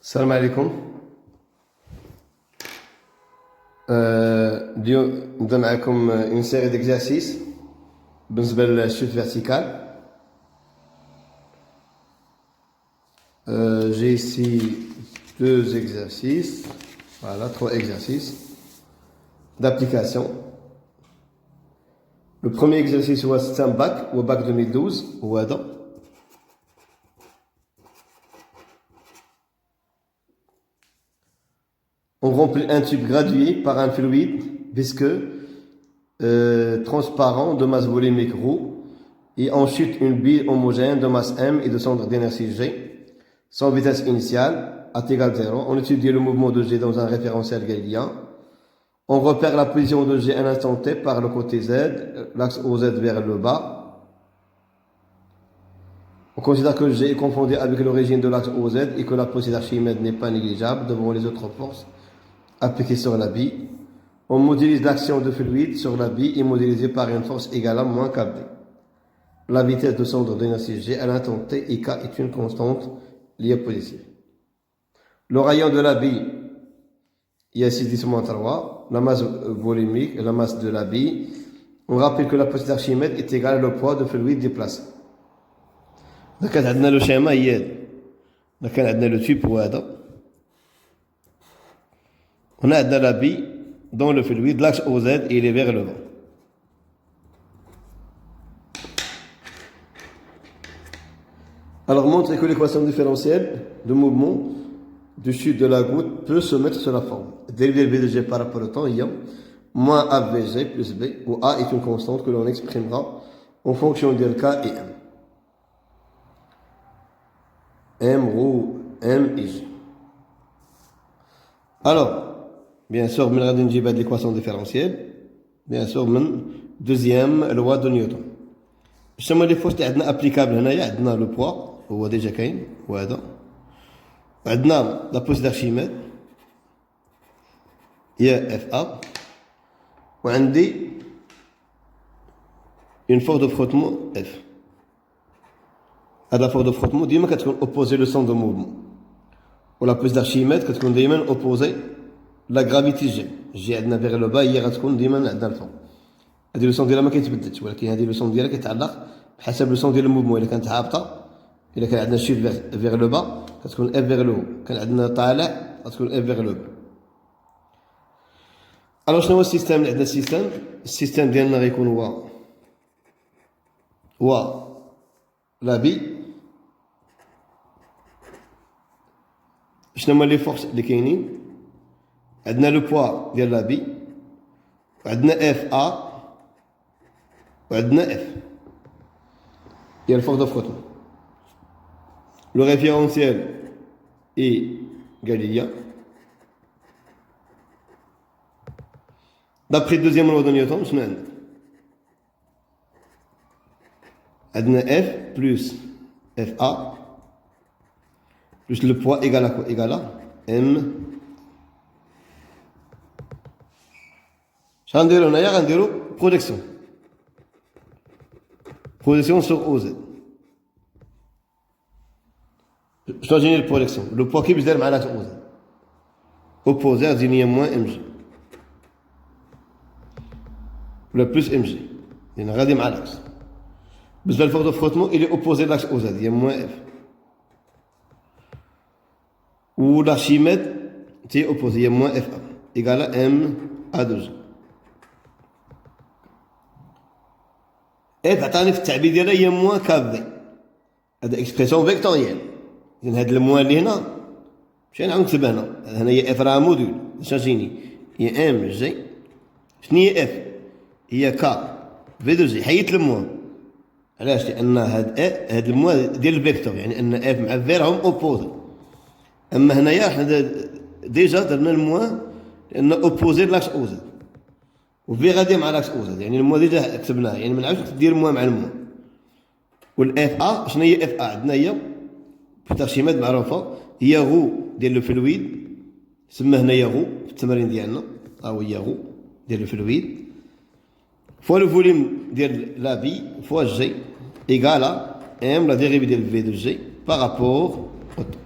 السلام عليكم. اليوم نبدا معكم une série d'exercices بالنسبة للchute verticale. J'ai ici deux exercices, voilà, trois exercices d'application. Le premier exercice c'est un bac, ou bac 2012, ou Adam. On remplit un tube gradué par un fluide visqueux transparent de masse volumique ρ et on chute une bille homogène de masse m et de centre d'inertie g sans vitesse initiale à t égale 0. On étudie le mouvement de g dans un référentiel galiléen. On repère la position de g à l'instant t par le côté z, l'axe OZ vers le bas. On considère que g est confondu avec l'origine de l'axe OZ et que la poussée d'Archimède n'est pas négligeable devant les autres forces appliquée sur la bille. On modélise l'action de fluide sur la bille et modélisée par une force égale à moins kb. La vitesse de centre d'inertie g à l'instant t et k est une constante liée positive. Le rayon de la bille, il y a 6 10 moins 3, la masse volumique, la masse de la bille. On rappelle que la poussée d'Archimède est égale au poids de fluide déplacé. Donc, on a le schéma, on a le tube on a la bille dans le fluide, l'axe OZ et il est vers le bas. Alors montrez que l'équation différentielle de mouvement du chute de la goutte peut se mettre sur la forme. Dérivé de V de G par rapport au temps, il y a moins AVG plus B, où A est une constante que l'on exprimera en fonction de K et M. M, ρ, M et G. Alors, bien sûr, من غادي نجيب هذه l'équation différentielle. Bien sûr, من deuxième loi de Newton. شنو هما لي فورس اللي عندنا ابليكابل هنايا؟ عندنا لو بوا هو ديجا كاين وهذا. عندنا لا بوس d'Archimède هي اف ا. وعندي une force de frottement F. هذا force de frottement ديما كتكون opposée le centre de mouvement. ولا بوس d'Archimède كتكون دايما opposée la gravité G. G عندنا vers le bas هي غتكون ديما عندنا الفوق. هذه لوسون ديالها ما كيتبدلش، ولكن هذه لوسون ديالها كيتعلق بحسب لوسون ديال الموفمون. الا كانت هابطه، الا كان عندنا شيف فيغ لو با كتكون اف فيغ لو، كان عندنا طالع كتكون اف فيغ لو با. الوغ شنو هو السيستم اللي عندنا؟ السيستم ديالنا غيكون هو لا بي. شنو هما لي فورس اللي كاينين؟ عندنا لو بوا ديال لا بي، وعندنا اف ا، وعندنا اف هي الفورس دو فروتمون. لو ريفيرونسيال اي غاليليان. دابري دوزيام لوا دو نيوتن شنو عندنا؟ عندنا اف بلس اف ا بلس لو بوا ايغال ا ايغال ام. شنو غنديرو هنايا؟ غنديرو بروجيكسيون sur OZ. شنو غتجيني البروجيكسيون؟ لو بوا كيفاش داير مع لاكس OZ اوبوزي غتجيني هي موان ام جي ولا بلس ام جي، لان غادي مع لاكس. بالنسبه للفورس دو فروتمون الي اوبوزي لاكس OZ هي موان اف، و l'Archimède تي اوبوزي هي موان اف ا ايغال ام ا دو جي. اف عطاني في التعبير ديالها هي موان كافي، هذا اكسبريسيون فيكتوريال. اذا هاد الموان اللي هنا ماشي نعاود نكتب هنا هي اف راه موديل. شنو جيني؟ هي ام جي. شنو هي اف؟ هي كا في دو جي. حيدت الموان علاش؟ لان هاد الموان ديال الفيكتور، يعني ان اف مع في راهم اوبوزي. اما هنايا حنا ديجا درنا الموان لان اوبوزي لاكس اوزي، وفي غادي مع لاكس اوزد، يعني الموا ديجا كتبناها، يعني ما نعاودش دير الموا مع الموا. والاف ا شنو هي اف ا؟ عندنا هي في Archimède معروفه، هي غو ديال لو فلويد، سما هنايا غو في التمرين ديالنا، ها هي غو ديال لو فلويد فوا لو فوليوم ديال لا بي فوا جي ايغالا ام لا ديريفي ديال في دو جي بارابور او طون.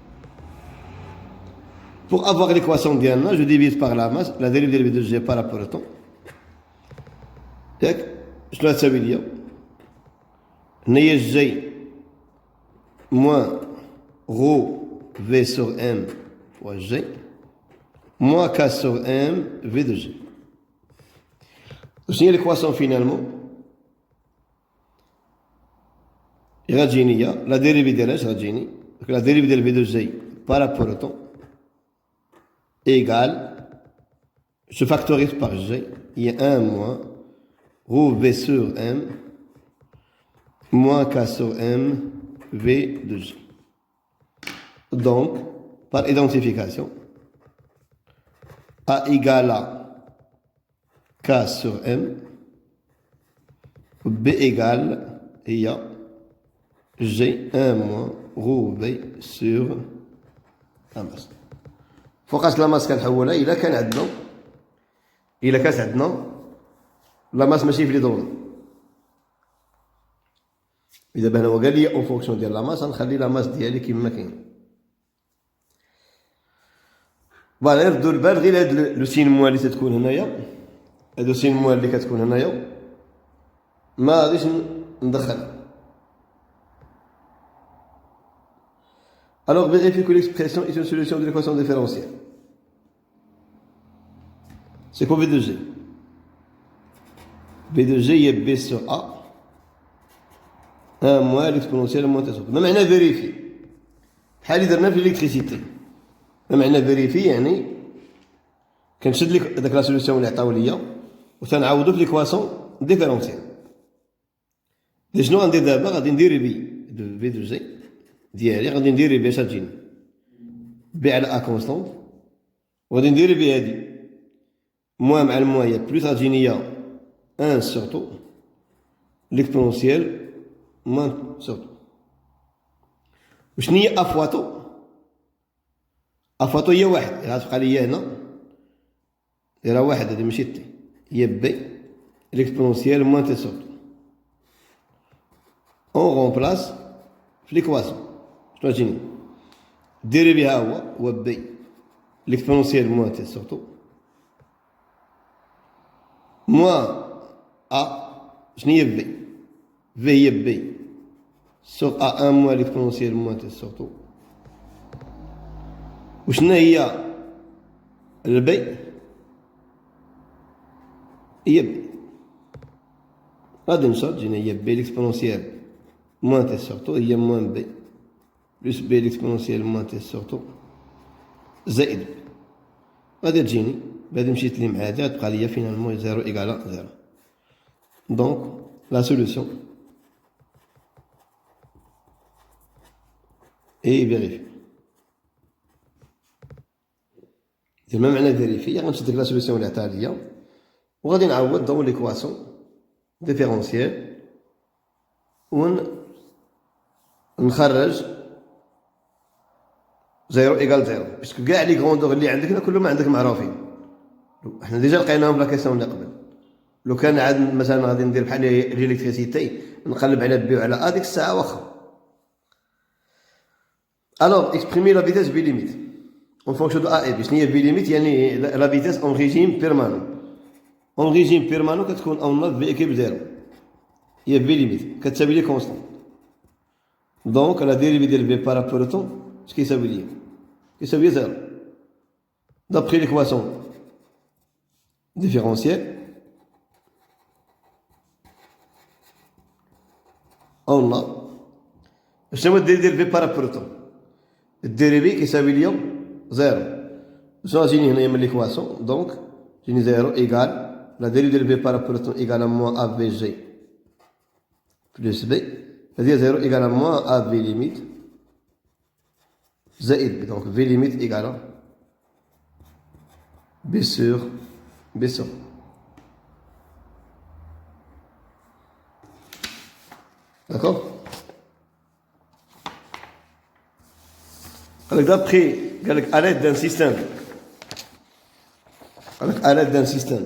Pour avoir l'équation d'Yanna, je divise par la masse, la dérivée de G par rapport au temps. Je dois savoir dire. G moins ρ V sur M fois G moins K sur M V de G. C'est l'équation finalement. La dérivée de la dérivée de V de G par rapport au temps égale, je factorise par G, il y a 1 moins ρ V sur M moins K sur M V de G. Donc, par identification, A égale à K sur M, B égale, il y a G 1 moins ρ V sur la masse. فوقاش لا ماس كنحولها الا كان عندنا لا ماس ماشي في لي دون. اذا هنا هو قال لي اون فونكسيون ديال لا ماس غنخلي لا ماس ديالي كما كاين. فوالا ردوا البال غير هاد لو سين موال اللي تتكون هنايا، هادو سين موال اللي كتكون هنايا ما غاديش ندخلها. Alors vérifiez que l'expression est une solution de l'équation différentielle. C'est quoi V de G? V de G est B sur A 1 moins l'exponentielle moins T sur A. ما معنى vérifier؟ بحال اللي درنا في l'électricité. ما معنى vérifier يعني كنشد لك داك لا سوليسيون اللي عطاو ليا وتنعوضو في ليكواسيون ديفيرونسيال. شنو غندير دابا؟ غادي ندير بي دو في دو جي ديالي، غادي ندير بي اش غتجيني بي على ا كونستونت، وغادي ندير بي هادي موان مع الموان هي بلوس غتجيني هي 1 سورتو ليكسبونونسيال موان سورتو. وشنو هي ا فواتو؟ ا فواتو هي واحد، غتبقى ليا هنا راه واحد، هادي ماشي تي، هي بي ليكسبونونسيال موان تي سورتو. اون رومبلاس في ليكواسيون شنو غتجيني؟ ديري ها هو بي ليكسبونونسيال موان تي سورتو موان ا شنو هي في؟ في هي بي سور ا 1 موان ليكسبونونسيال موان تي سورتو. وشنو هي البي؟ هي بي، غادي نشرط تجينا هي بي ليكسبونونسيال موان تي سورتو هي موان بي بلس بي ليكسبونونسيال موان تي سورتو زائد بي. غادي تجيني بعد مشيت لي مع هادي غتبقى ليا فينالمون 0 إيكالا 0. دونك لا سوليسيون اي فيريفي. ما معنى فيريفي؟ غنشد ديك لا سوليسيون اللي عطاها ليا وغادي نعوض دون ليكواسيون ديفيرونسيال ونخرج 0 إيكال 0 باسكو كاع لي غروندور اللي عندك كلهم عندك معروفين. حنا ديجا لقيناهم في لا كيسيون اللي قبل. لو كان عاد مثلا غادي ندير بحال ليليكتريسيتي نقلب على بي وعلى ا ديك الساعه واخا. الوغ اكسبريمي لا فيتاس بي ليميت اون فونكسيون دو ا اي بي. شنو هي بي ليميت؟ يعني لا فيتاس اون ريجيم بيرمانون. اون ريجيم بيرمانون كتكون اون نوت في ايكيب 0 هي بي ليميت كتساوي لي كونستون. دونك لا ديريفي ديال بي بارابور او طون اش كيساوي ليا؟ كيساوي 0 دابخي ليكواسيون ديفيرونسيال اون لا. شنو هو الديريفي ديال بي بارابور او طون؟ الديريفي كيساوي ليا 0. شنو غتجيني هنايا من ليكواسيون؟ دونك جيني 0 ايكال لا ديريفي ديال بي بارابور او طون ايكال موان ا في جي بلس بي. هذه 0 إيكالا موان ا في ليميت زائد بي. دونك في ليميت إيكالا بي سور بي سور. داكوغ؟ قالك دابخي قالك à l'aide d'un système. قالك à l'aide d'un système.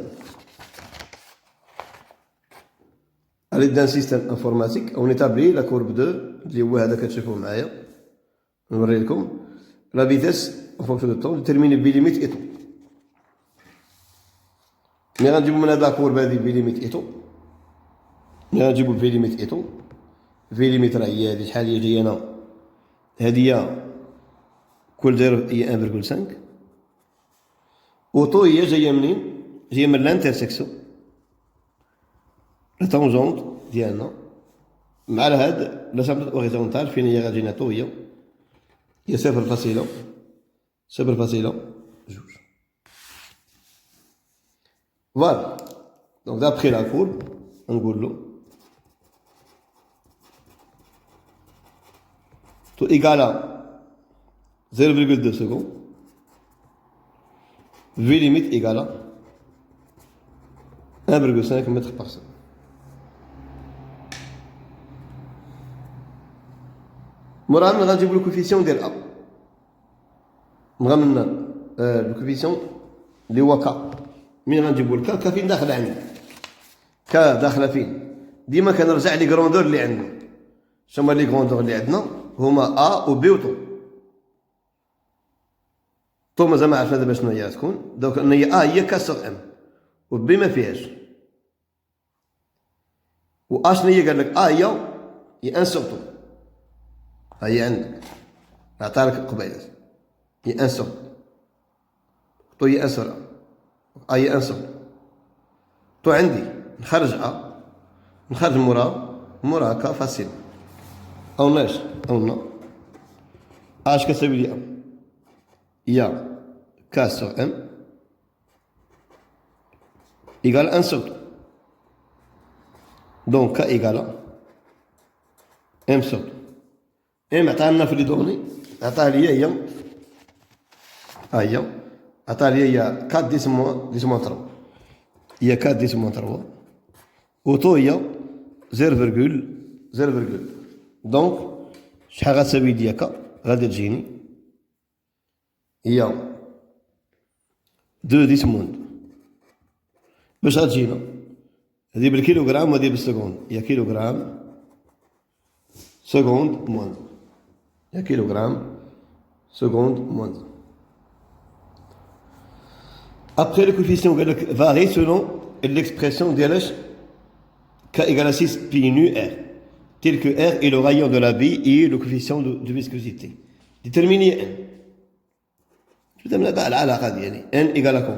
à l'aide d'un système informatique on établit la courbe 2 اللي هو هذا كتشوفوه معايا نوري لكم لا فيتاس en fonction du temps déterminé b limite et tout. ملي غنجيبو من هاد لاكورب هادي b limite et tout ملي غنجيبو v limite et tout v limite راه هي هادي شحال هي جايه هنا هادي هي كل زيرو هي 1.5 و طو هي جايه منين؟ جايه من لانترسيكسيون لا طونجونت ديالنا مع هاد لا سامبل اوريزونتال فين هي غادي طو هي 0.0.2. Voilà. Donc d'après la courbe, on goulot. Tout égal à 0,2 secondes. V limite égale à 1,5 mètres par seconde. مرة من غنجيب le coefficient ديال A. نغمنا le coefficient اللي هو K. مين غنجيبو الكا؟ كا فين داخله عندي؟ كا داخله فين؟ ديما كنرجع لي كروندور اللي عندنا. شنو هما لي كروندور اللي عندنا؟ هما ا و بي و طو. طو مازال ما عرفنا دابا شنو هي تكون، دونك هي ا هي كا سور ام و بي ما فيهاش. و ا شنو هي؟ قال لك ا هي ان سور طو. ها هي عندك عطالك قبيله هي ان سور طو هي ان سور ا. هي ان سور طو عندي نخرج ا نخرج مورا كا فاسيل او ناش او نا اش كتساوي لي ام هي كا سور ام ايكال ان سور طو دونك كا ايكال ام سور طو ام عطانا في لي دوني عطاها لي هي ها هي عطاها لي هي 4 ديسمون 3 هي 4 ديسمون 3 و طو هي 0,0. دونك شحال غتساوي ليا كا؟ غادي تجيني هي 2 ديسموند. باش غتجينا هادي بالكيلوغرام وهادي بالسكوند هي كيلوغرام سكوند موند هي كيلوغرام سكوند موند. Après, le coefficient varie selon l'expression d'LH K égale à 6 pi nu R, tel que R est le rayon de la bille et le coefficient de viscosité. Déterminez N. Je vous donne la radienne. N égale à quoi?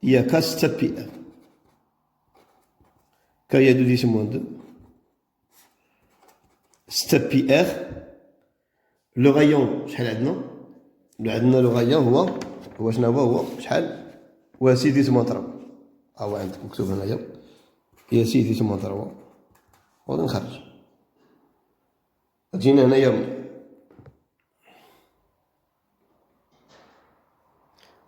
Il y a K 7 pi R. K il y a 2 10 moins 2. 7 pi R. Le rayon, le rayon, هو شنو هو شحال؟ هو 6 ديسمون 3 ها هو عندك مكتوب هنايا هي 6 ديسمون 3 غادي نخرج تجينا هنايا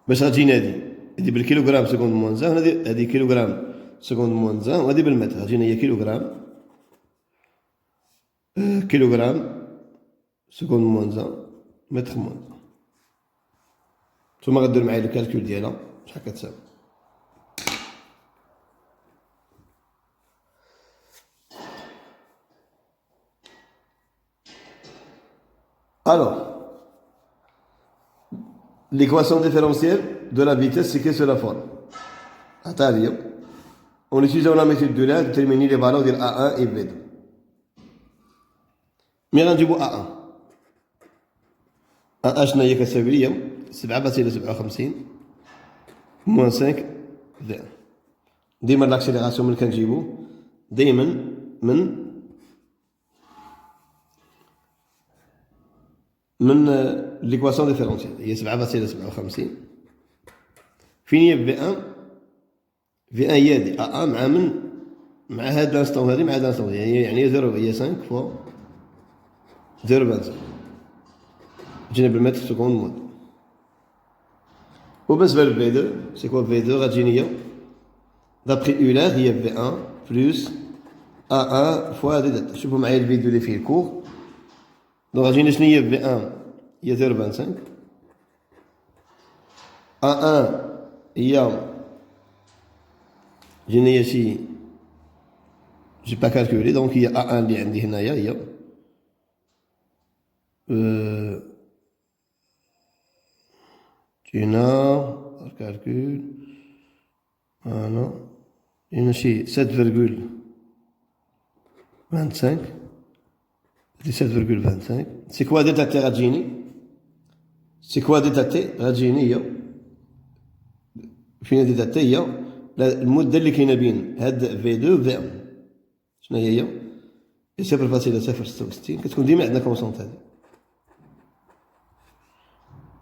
باش غتجينا هادي بالكيلوغرام سكوند موان زان هادي كيلوغرام سكوند موان زان وهادي بالمتر غتجينا هي كيلوغرام سكوند موان زان متر موان زان. نتوما غديرو معايا الكالكول ديالها شحال كتساوي. Alors, l'équation différentielle de la vitesse, c'est que sur la forme. Attends, en utilisant la méthode de l'air, déterminer les valeurs de A1 et B2. Mais غنجيبو A1. A1 شنو هي كتساوي ليا 7.57 موان 5 في ديما لاكسيليراسيون ملي كنجيبو دايما من ليكواسيون ديفيرونسيال هي 7.57 فين هي في 1 هي هادي ا مع هاد لانستون هادي مع هاد لانستون يعني 0 هي 5 فوا 0.25 جينا بالمتر سكوند مود. وبالنسبه للفي 2 سي كوا في 2 غتجيني هي دابخي اولار هي في 1 بلس A1 فوا هادي داتا. شوفوا معايا الفيديو اللي فيه الكور دونك غتجينا شنو هي في 1 هي 0.25 A1 هي جينا هي شي جي با كالكولي دونك هي A1 اللي عندي هنايا هي كاينة الكالكول فوالا كاينة شي 7,25 هادي 7,25 سي كوا ديتا تي غتجيني سي كوا ديتا تي غتجيني هي فين ديتا تي هي المدة اللي كاينة بين هاد في 2 و في 1 شنو هي 0,066 كتكون ديما عندنا كونسونط هادي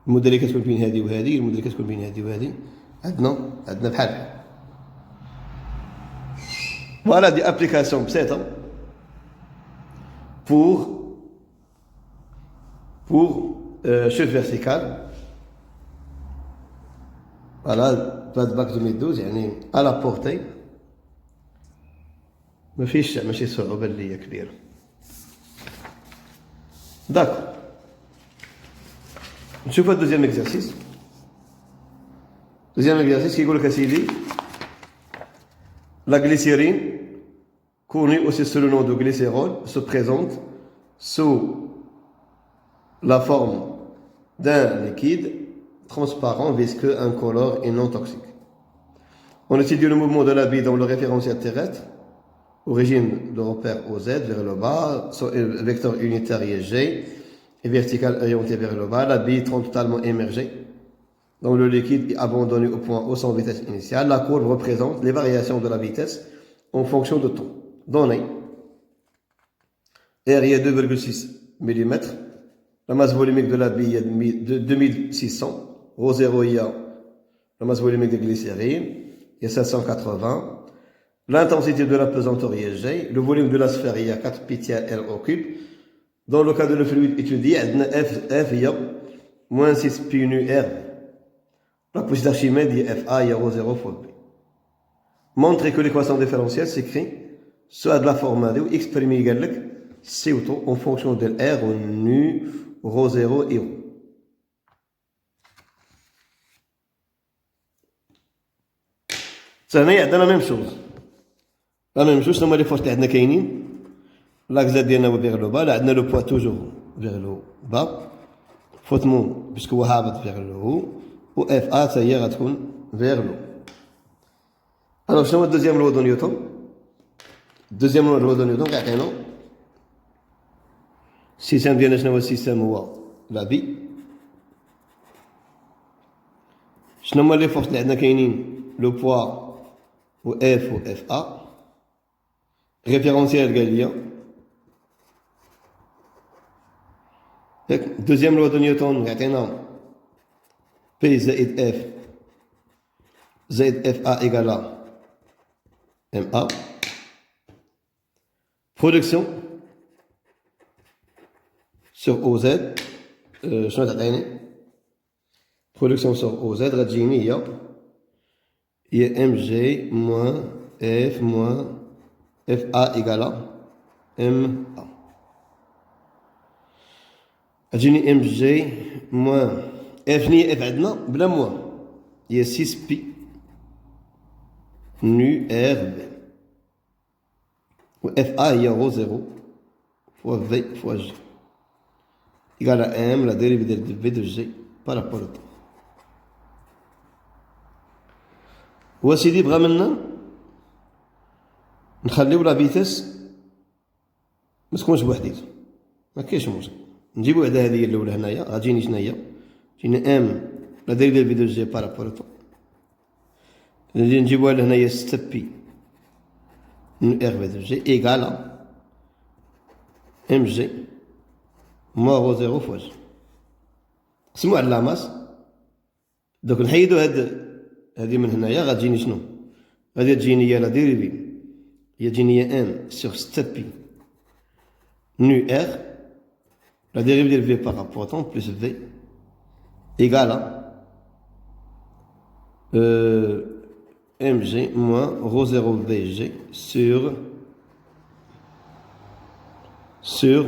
المدة اللي كتكون بين هادي وهادي المدة اللي كتكون بين هادي وهادي عندنا بحال فوالا دي ابليكاسيون بسيطة pour chute verticale voilà بعد باك 2012 يعني على بورتي ماشي صعوبة اللي هي كبيرة داكو نشوف الدوزيام اكزرسيس كيقول لك اسيدي la glycérine connue aussi sous le nom de glycérol se présente sous la forme d'un liquide transparent, visqueux, incolore et non toxique. On étudie le mouvement de la bille dans le référentiel terrestre, origine de repère OZ vers le bas, vecteur unitaire G et vertical orienté vers le bas, la bille totalement émergée. Donc le liquide est abandonné au point O sans vitesse initiale. La courbe représente les variations de la vitesse en fonction de temps. Donné, R est 2,6 mm, la masse volumique de la bille est de 2600, Rho0 il y a la masse volumique de glycérine, il y a 780, l'intensité de la pesanteur est G, le volume de la sphère il y a 4 pi R au cube. Dans le cas de le fluide étudié, F il y a moins 6 pi nu R. La poussée d'Archimède est FA et Rho0 fois B. Montrez que l'équation différentielle s'écrit soit de la forme AD ou exprimée également CO2 en fonction de R ou nu Rho0 et Rho. Ça n'est pas la même chose. La même chose, c'est les forces qui sont كاينين. L'axe ديالنا vers le bas, là on a le poids toujours vers le bas. Fautement puisque هو هابط vers le haut. و اف ا حتى هي غتكون فيغ لو. الوغ شنو هو الدوزيام لو دو نيوتن؟ الدوزيام لو دو نيوتن كيعطينا السيستم ديالنا. شنو هو السيستم؟ هو لا بي. شنو هما لي فورس اللي عندنا كاينين؟ لو بوا و اف و اف ا. ريفيرونسيال قال لي ياك الدوزيام لو دو نيوتن يعطينا P زائد F زائد FA égale à MA. Production sur OZ شنو تعطيني؟ Production sur OZ غتجيني هي MG moins F moins FA égale à MA. غتجيني MG moins F ni F عندنا بلا موان هي 6 بي nu R B و F A هي Rho0 fois V fois G égale à M la dérivée de V de G par rapport au temps. هو سيدي بغا منا نخليو لا فيتاس ما تكونش بوحديتو ما كاينش مشكل. نجيبو بعدا هذه الاولى هنايا غتجيني شناهي جينا ام لا ديريفي في دو جي بارابور طون نجيبوها لهنايا 6 بي نو ار في دو جي ايكالا ام جي موا غو زيرو فوا جي. قسمو على لاماس. دوك نحيدو هادي من هنايا غتجيني شنو؟ غادي تجيني هي لا ديريفي هي تجيني هي ام سيغ 6 بي نو ار لا ديريفي ديال في بارابور طون بلس في égale à mg moins ρ0 vg sur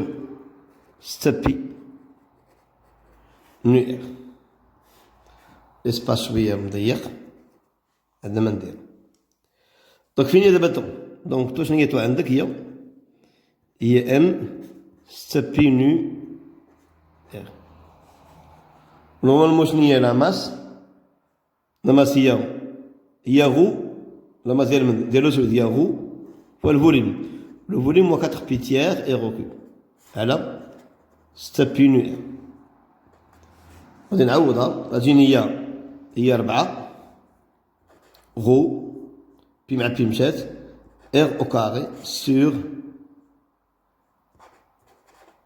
ستابي نو ار. اسباس شويه مضيق عندنا ما ندير. دونك فين هي دابا تو؟ دونك تو شنو هي تو عندك هي ام ستابي نو ار. نورمالمون شنو هي لا ماس؟ نماسية هي غو la masse ديال لو ديال غو هو الفوليوم لو فوليوم هو 4 بي تيير اي روكو على 6 بي نو غادي نعوضها غتجيني هي 4 غو بي مع بي مشات ار او كاري سور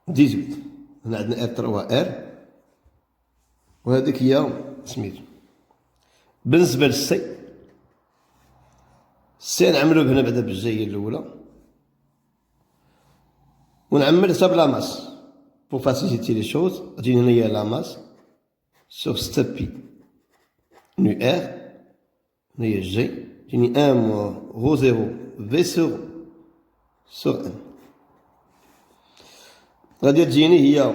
18 هنا عندنا ار 3 ار وهذيك هي سميتو بالنسبة للسي السي نعملو هنا بعدا بالجاية الأولى ونعمل حساب لا ماس بور فاسيليتي لي شوز غتجيني هنايا لا ماس سور 6 بي نو ار هنايا جي تجيني 1 موان غو زيرو في سور ان غادي تجيني هي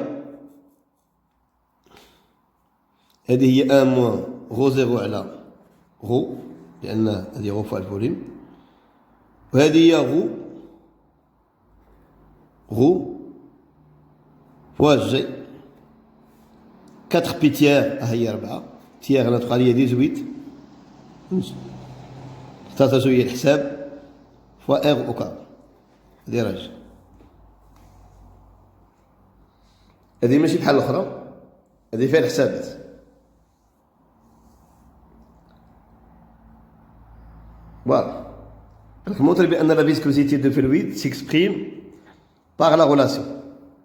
هذه هي 1 موان غو زيرو على غو لأن هذه غو فوق الفوليوم وهذه هي غو فوا الجي 4 بي تيير هي 4 تيير أنا تبقى لي 18 اختارت شوية الحساب فوا ار او كار هذه راجل هذه ماشي بحال الأخرى هذه فيها الحسابات Voilà. Je montre bien la viscosité de fluide s'exprime par la relation.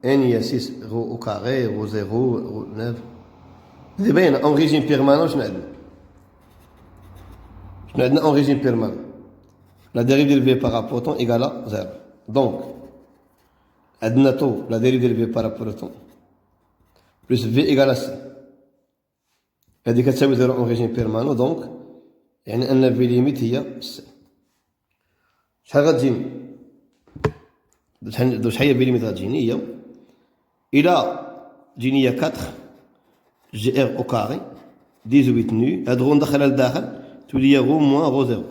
N il y a 6 ρ au carré, ρ 0, ρ 9. C'est bien, en régime permanent, je n'ai en régime permanent. La dérivée de V par rapport au temps égale à 0. Donc, la dérivée de V par rapport au temps plus V égale à C. هذه كتساوي 0 en régime permanent, donc يعني أن في ليميت هي شحال غتجيني شحال هي في ليميت غتجيني هي إلى تجيني هي 4 جي ار أو كاري 18 نو هاد غو ندخلها لداخل تولي هي غو موان غو زيرو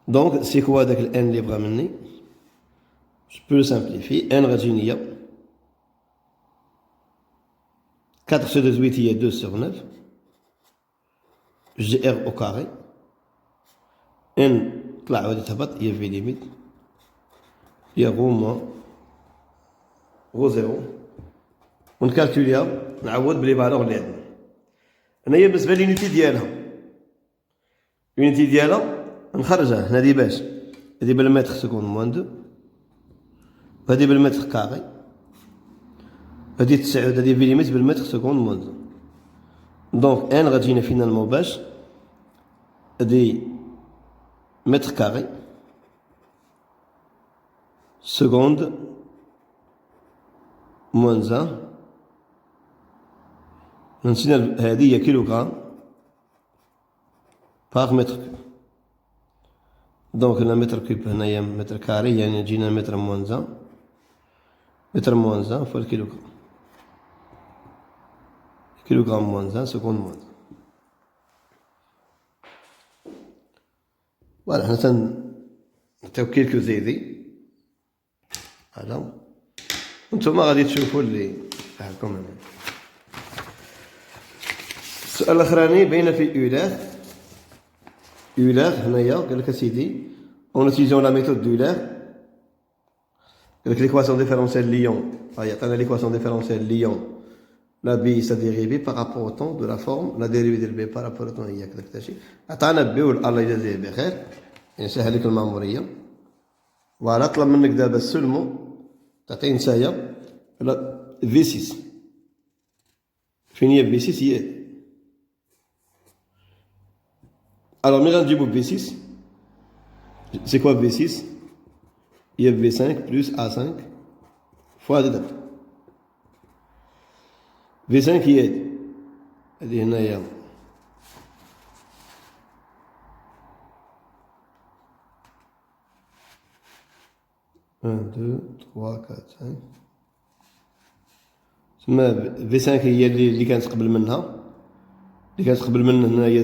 دونك سي كوا داك الان اللي بغا مني جو بو سامبليفي ان غتجيني هي 4 sur 18 هي 2 sur 9 GR au carré N طلع وغادي تهبط هي في ليميت هي غو موان غو زيرو ونكالكوليها نعوض بلي فالور اللي عندنا هنايا بالنسبة لليونيتي ديالها اليونيتي ديالها نخرجها هنا باش هادي بالمتر سكوند موان دو وهادي بالمتر كاري هادي 9 هادي في ليميت بالمتر سكوند موان دو دونك ان غتجينا فينالمون باش هادي متر كاري سكوند موان ان نسينا هادي هي كيلوغرام باغ متر كوب دونك هنا متر كوب هنايا متر كاري يعني جينا متر موان ان متر موان ان فوا الكيلوغرام كيلوغرام موان 1 سكوند موان فوالا حنا تنعطيو كيلكو زيدي هذا وانتوما غادي تشوفو اللي بحالكم هنا السؤال الاخراني باين في اولار هنايا قالك اسيدي اون utilisant لا ميثود d'Euler قالك ليكواسيون ديفيرونسيال ليون عطانا ليكواسيون ديفيرونسيال ليون la b sa dérivée par rapport au temps de la forme la dérivée de b par rapport au temps هي كذا كذا شيء عطانا b والله يجازيه بخير يسهل لك الماموريه فوالا طلب منك دابا سولمون تعطي نتايا في 6 فين هي في 6 هي alors ملي غنجيبو في 6 c'est quoi v 6 هي v 5 plus a 5 fois هادي دابا في 5 هي هادي هنايا ان دو تخوا كات 5 تما في 5 هي اللي كانت قبل منها هنايا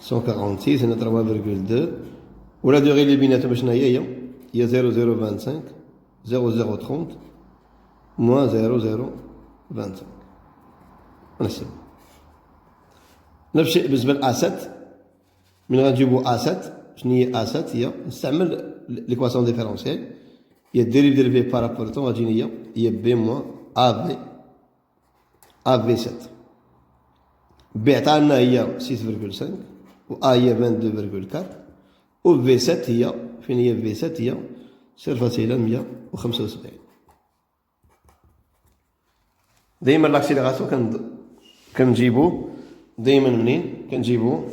146 هنا 3,2 ولا دوغي اللي بيناتهم شنو هي 0,025 0,030 moins 0,025 ونحسب نفس الشيء بالنسبة ل A7 من غنجيبو A7 شنو هي A7 هي نستعمل ليكواسيون ديفيرونسيال هي ديريفي بارابور طون غتجيني هي بي موان AV 7 بي عطانا هي 6.5 و A هي 22.4 و في 7 هي فين هي في 7 هي 0.175 دايما لاكسيليراسيون كنجيبوه دايما منين كنجيبوه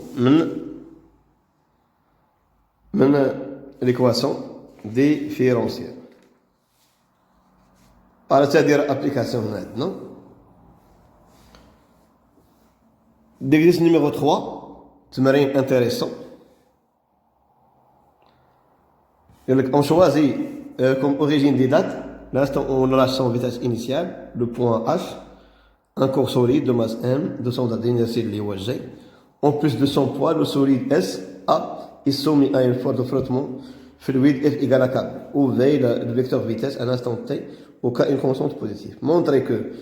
من ليكواسيون ديفيرونسيال على تدير ابليكاسيون هنا عندنا ديكزيس نيميرو 3 تمرين انتريسون يقول on choisit comme origine des dates l'instant où on relâche son vitesse initiale le point H un corps solide de masse M de son date d'inertie اللي هو G en plus de son poids le solide S A est soumis à une force de frottement fluide F égale à 4 où veille le vecteur vitesse à l'instant T au cas une constante positive montrer que